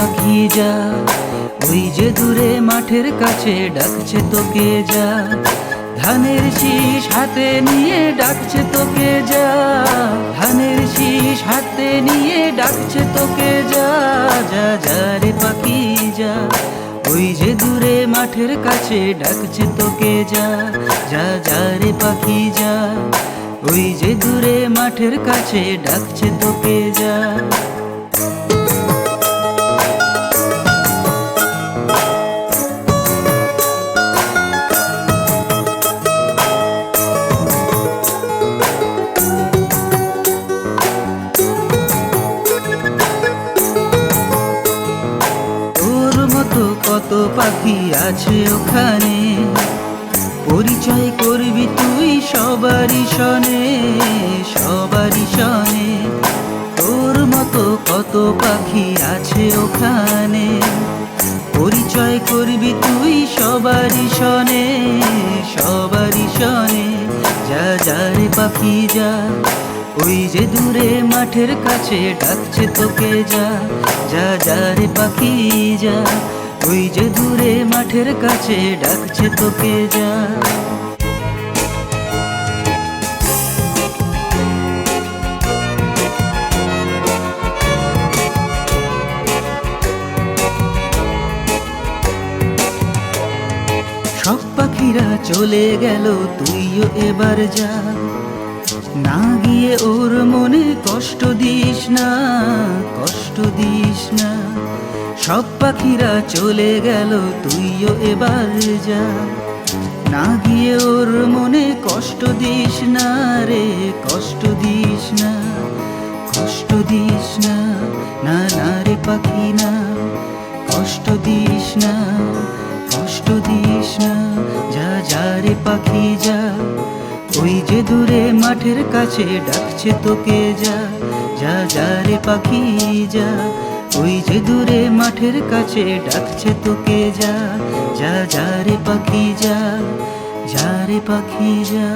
পাখি যা, ওই যে দূরে মাঠের কাছে ডাকছে তোকে যা। ধানের শীষ হাতে নিয়ে ডাকছে তোকে যা, ধানের শীষ হাতে নিয়ে ডাকছে তোকে যা। যা যা রে পাখি যা, ওই যে দূরে মাঠের কাছে ডাকছে তোকে যা। যা যা রে পাখি যা, ওই যে দূরে মাঠের কাছে ডাকছে তোকে যা। কত পাখি আছে ওখানে, পরিচয় করবি তুই সবারই সনে, সবারই সনে। তোর মতো কত পাখি আছে ওখানে, পরিচয় করবি তুই সবারই সনে, সবারই সনে। যা যা রে পাখি যা, ওই যে দূরে মাঠের কাছে ডাকছে তোকে যা। যা যা রে পাখি যা, ওই যে দূরে মাঠের কাছে ডাকছে তোকে যা। সব পাখিরা চলে গেল, তুইও এবার যা। না গিয়ে ওর মনে কষ্ট দিস না, কষ্ট দিস না। সব পাখিরা চলে গেল, তুইও এবার যা। না গিয়ে ওর মনে কষ্ট দিস না রে, কষ্ট দিস না, কষ্ট দিস না। না না রে পাখি না, কষ্ট দিস না, কষ্ট দিস না। যা যা রে পাখি যা, ওই যে দূরে মাঠের কাছে ডাকছে তোকে যা। যা যা রে পাখি যা, ওই যে দূরে মাঠের কাছে ডাকছে তোকে যা। যা যা রে পাখি যা, যা রে পাখি যা।